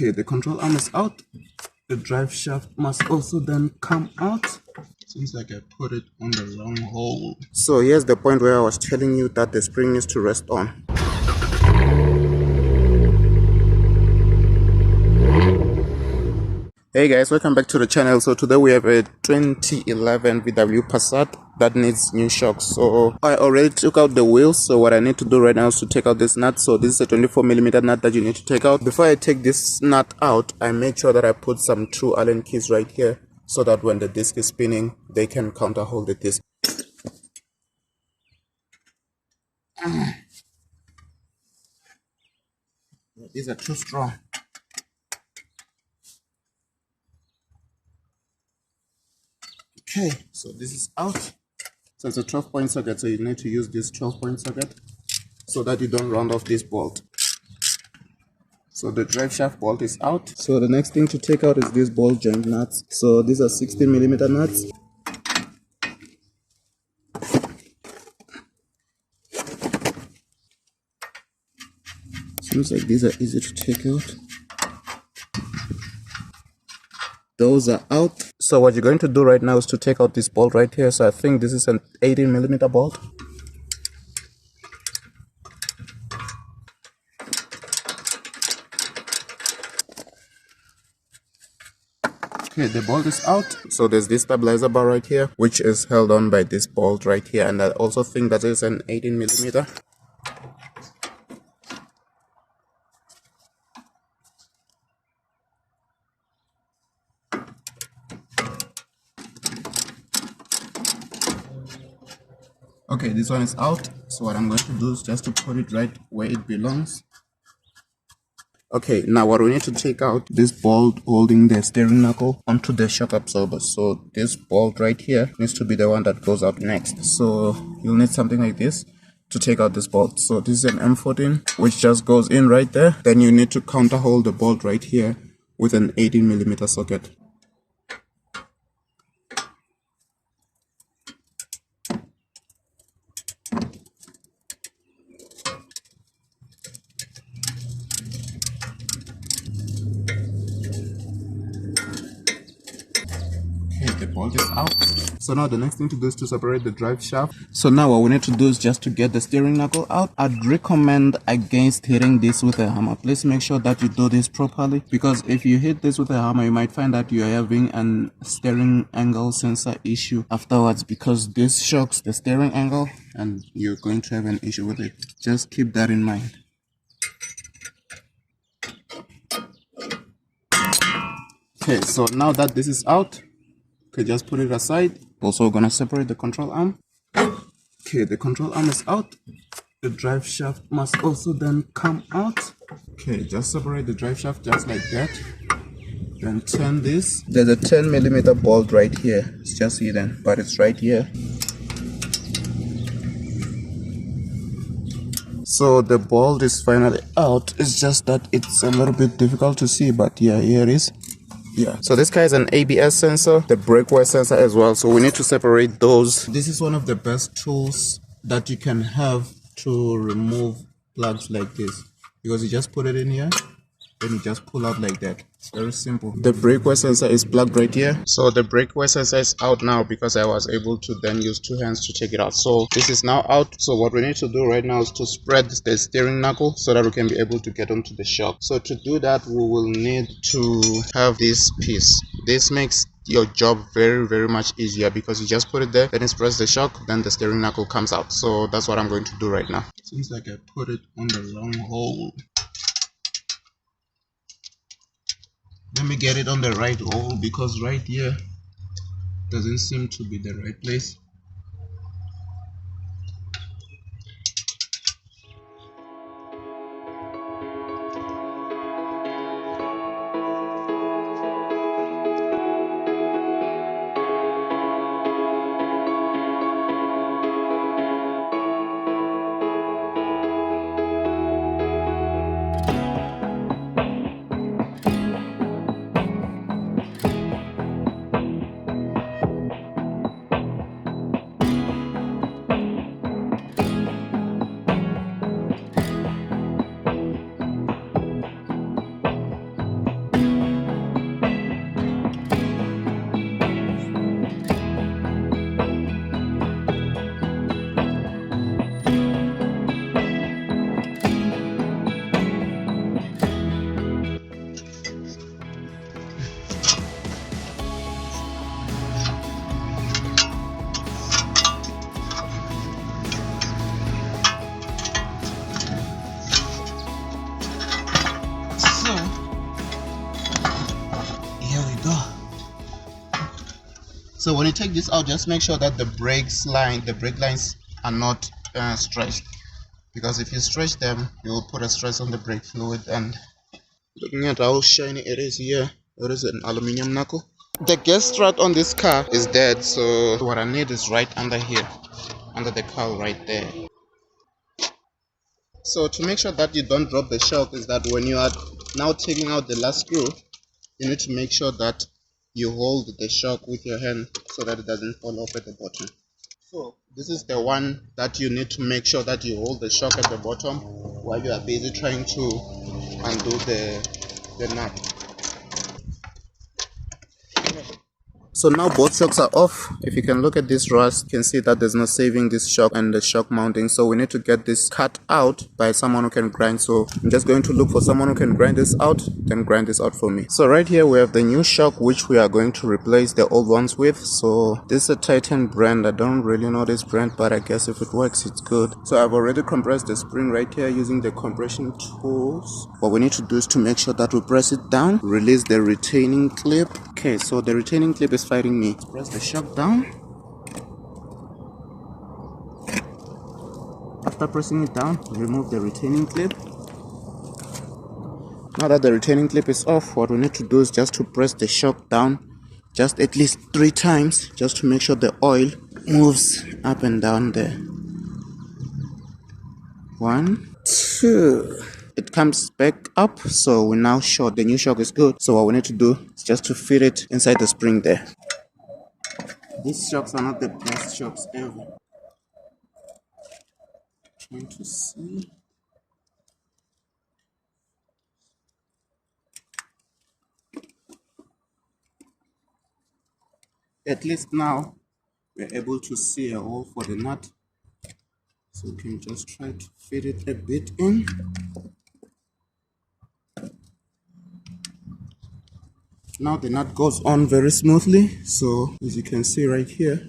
Okay, the control arm is out. The drive shaft must also then come out. Seems like I put it on the wrong hole. So here's the point where I was telling you that the spring needs to rest on. Hey guys, welcome back to the channel. So today we have a 2011 VW Passat that needs new shocks. So I already took out the wheels, so what I need to do right now is to take out this nut. So this is a 24mm nut that you need to take out. Before I take this nut out, I make sure that I put some true Allen keys right here so that when the disc is spinning, they can counter hold the disc. These are too strong. Okay, so this is out. So it's a 12-point socket, so you need to use this 12-point socket so that you don't round off this bolt. So the drive shaft bolt is out. So the next thing to take out is these ball joint nuts. So these are 16mm nuts. Seems like these are easy to take out. Those are out. So what you're going to do right now is to take out this bolt right here. So I think this is an 18mm bolt. Okay, the bolt is out. So there's this stabilizer bar right here, which is held on by this bolt right here. And I also think that is an 18mm. Okay, this one is out. So what I'm going to do is just to put it right where it belongs. Okay, now what we need to take out this bolt holding the steering knuckle onto the shock absorber. So this bolt right here needs to be the one that goes out next. So you'll need something like this to take out this bolt. So this is an M14 which just goes in right there. Then you need to counter hold the bolt right here with an 18mm socket. The bolt is out. So now the next thing to do is to separate the drive shaft. So now what we need to do is just to get the steering knuckle out. I'd recommend against hitting this with a hammer. Please make sure that you do this properly, because if you hit this with a hammer, you might find that you are having an steering angle sensor issue afterwards, because this shocks the steering angle and you're going to have an issue with it. Just keep that in mind. Okay, so now that this is out, okay, just put it aside. Also, we're gonna separate the control arm. Okay, the control arm is out. The drive shaft must also then come out. Okay, just separate the drive shaft just like that. Then turn this. There's a 10mm bolt right here. It's just hidden, but it's right here. So the bolt is finally out. It's just that it's a little bit difficult to see, but yeah, here it is. Yeah, so this guy is an ABS sensor, the brake wear sensor as well. So we need to separate those. This is one of the best tools that you can have to remove plugs like this, because you just put it in here, then you just pull out like that. It's very simple. The brake wear sensor is plugged right here. So the brake wear sensor is out now because I was able to then use two hands to take it out. So this is now out. So what we need to do right now is to spread the steering knuckle so that we can be able to get onto the shock. So to do that, we will need to have this piece. This makes your job very much easier, because you just put it there, then it's press the shock, then the steering knuckle comes out. So that's what I'm going to do right now. Seems like I put it on the wrong hole. Let me get it on the right hole, because right here doesn't seem to be the right place. So when you take this out, just make sure that the brake lines are not stretched, because if you stretch them, you will put a stress on the brake fluid. And looking at how shiny it is here, it is an aluminium knuckle. The gas strut on this car is dead, so what I need is right under here, under the cowl right there. So to make sure that you don't drop the shock is that when you are now taking out the last screw, you need to make sure that you hold the shock with your hand so that it doesn't fall off at the bottom. So this is the one that you need to make sure that you hold the shock at the bottom while you are busy trying to undo the nut. So now both shocks are off. If you can look at this rust, you can see that there's no saving this shock and the shock mounting. So we need to get this cut out by someone who can grind. So I'm just going to look for someone who can grind this out, then grind this out for me. So right here we have the new shock, which we are going to replace the old ones with. So this is a Titan brand. I don't really know this brand, but I guess if it works, it's good. So I've already compressed the spring right here using the compression tools. What we need to do is to make sure that we press it down, release the retaining clip. Okay, so the retaining clip is fighting me. Press the shock down. After pressing it down, remove the retaining clip. Now that the retaining clip is off, what we need to do is just to press the shock down just at least 3 times, just to make sure the oil moves up and down there. 1, 2. It comes back up, so we're now sure the new shock is good. So what we need to do is just to fit it inside the spring there. These shocks are not the best shocks ever. Trying to see. At least now we're able to see a hole for the nut. So we can just try to fit it a bit in. Now the nut goes on very smoothly. So as you can see right here,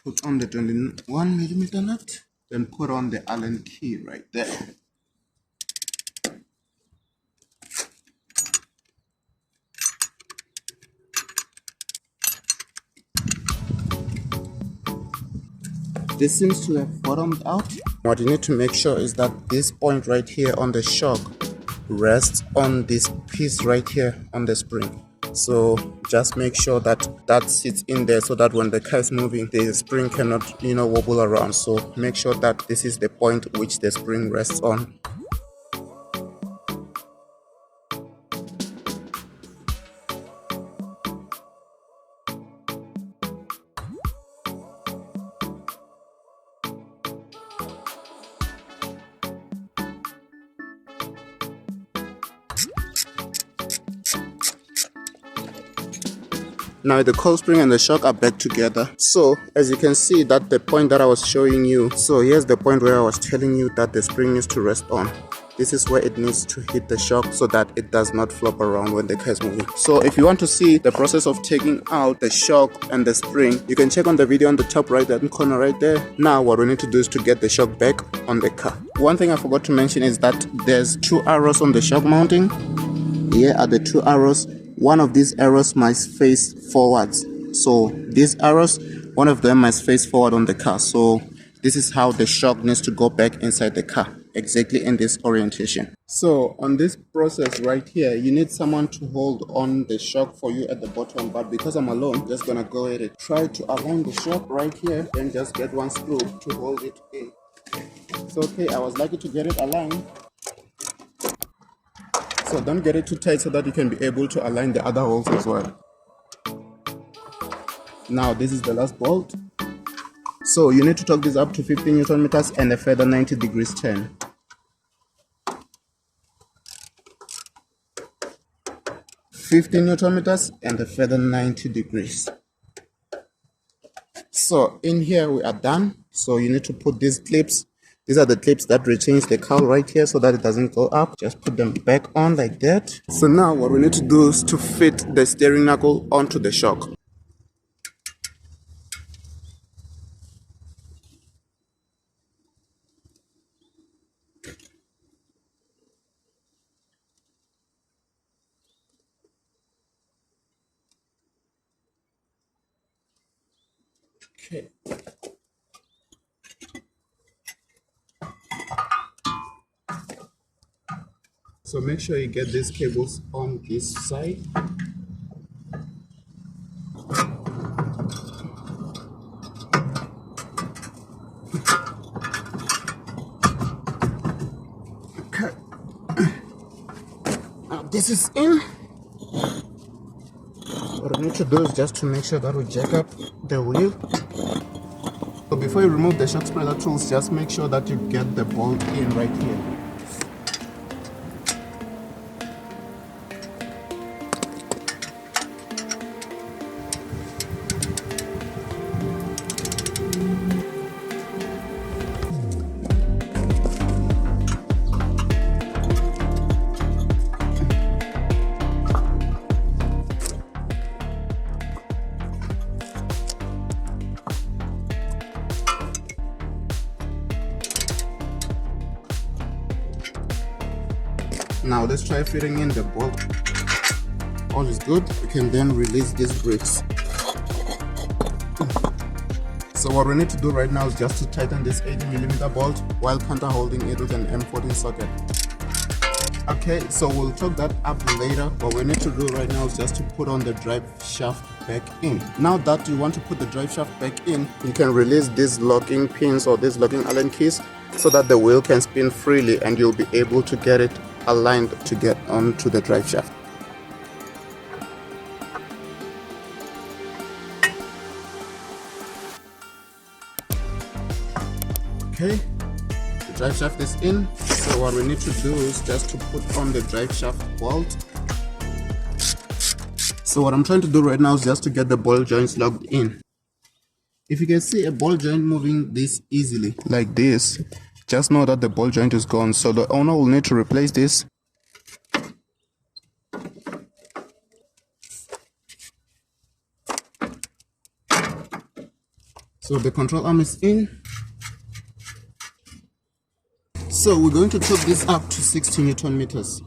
put on the 21mm nut, then put on the Allen key right there. This seems to have bottomed out. What you need to make sure is that this point right here on the shock rests on this piece right here on the spring. So just make sure that that sits in there so that when the car is moving, the spring cannot, wobble around. So make sure that this is the point which the spring rests on. Now the coil spring and the shock are back together. So as you can see, that the point that I was showing you. So here's the point where I was telling you that the spring needs to rest on. This is where it needs to hit the shock so that it does not flop around when the car is moving. So if you want to see the process of taking out the shock and the spring, you can check on the video on the top right hand corner right there. Now what we need to do is to get the shock back on the car. One thing I forgot to mention is that there's 2 arrows on the shock mounting. Here are the 2 arrows. One of these arrows must face forwards. So these arrows, one of them must face forward on the car. So this is how the shock needs to go back inside the car, exactly in this orientation. So on this process right here, you need someone to hold on the shock for you at the bottom, but because I'm alone, I'm just gonna go at it. Try to align the shock right here, then just get one screw to hold it in. It's okay, I was lucky to get it aligned. So don't get it too tight so that you can be able to align the other holes as well. Now this is the last bolt. So you need to torque this up to 15 Newton meters and a further 90 degrees turn. 15 Newton meters and a further 90 degrees. So in here we are done. So you need to put these clips. These are the clips that retains the cowl right here so that it doesn't go up. Just put them back on like that. So now what we need to do is to fit the steering knuckle onto the shock. Okay. So make sure you get these cables on this side. Okay. Now this is in. What we need to do is just to make sure that we jack up the wheel. So before you remove the shock spreader tools, just make sure that you get the bolt in right here. Now let's try fitting in the bolt. All is good. We can then release these brakes. So what we need to do right now is just to tighten this 80mm bolt while counter holding it with an M14 socket. Okay, so we'll talk that up later. What we need to do right now is just to put on the drive shaft back in. Now that you want to put the drive shaft back in, you can release these locking pins or these locking Allen keys so that the wheel can spin freely and you'll be able to get it aligned to get onto the drive shaft. Okay, the drive shaft is in. So what we need to do is just to put on the drive shaft bolt. So what I'm trying to do right now is just to get the ball joints locked in. If you can see a ball joint moving this easily like this, just know that the ball joint is gone. So the owner will need to replace this. So the control arm is in. So we're going to torque this up to 60 Newton meters.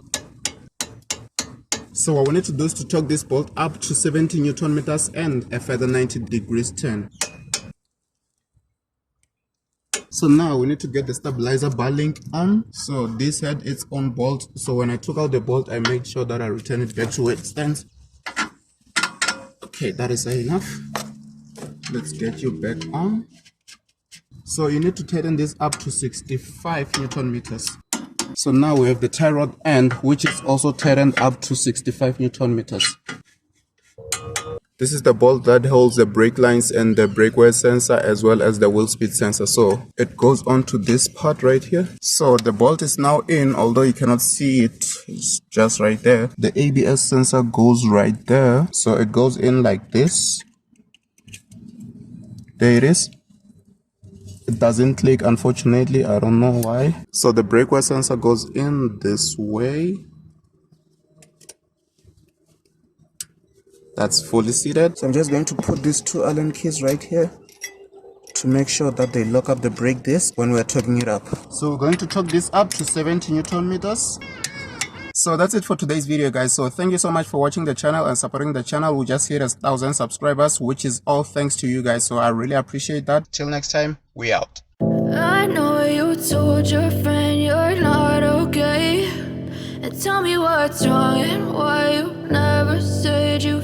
So what we need to do is to torque this bolt up to 70 Newton meters and a further 90 degrees turn. So now we need to get the stabilizer bar link on. So this had its own bolt. So when I took out the bolt, I made sure that I return it back to where it stands. Okay, that is enough. Let's get you back on. So you need to tighten this up to 65 Newton meters. So now we have the tie rod end, which is also tightened up to 65 Newton meters. This is the bolt that holds the brake lines and the brake wear sensor as well as the wheel speed sensor. So it goes on to this part right here. So the bolt is now in, although you cannot see it, it's just right there. The ABS sensor goes right there. So it goes in like this. There it is. It doesn't click, unfortunately. I don't know why. So the brake wear sensor goes in this way. That's fully seated. So I'm just going to put these two Allen keys right here to make sure that they lock up the brake disc when we're torquing it up. So we're going to torque this up to 70 Newton meters. So that's it for today's video, guys. So thank you so much for watching the channel and supporting the channel. We just hit 1,000 subscribers, which is all thanks to you guys. So I really appreciate that. Till next time, we out. I know you told your friend you're not okay, and tell me what's wrong and why you never said you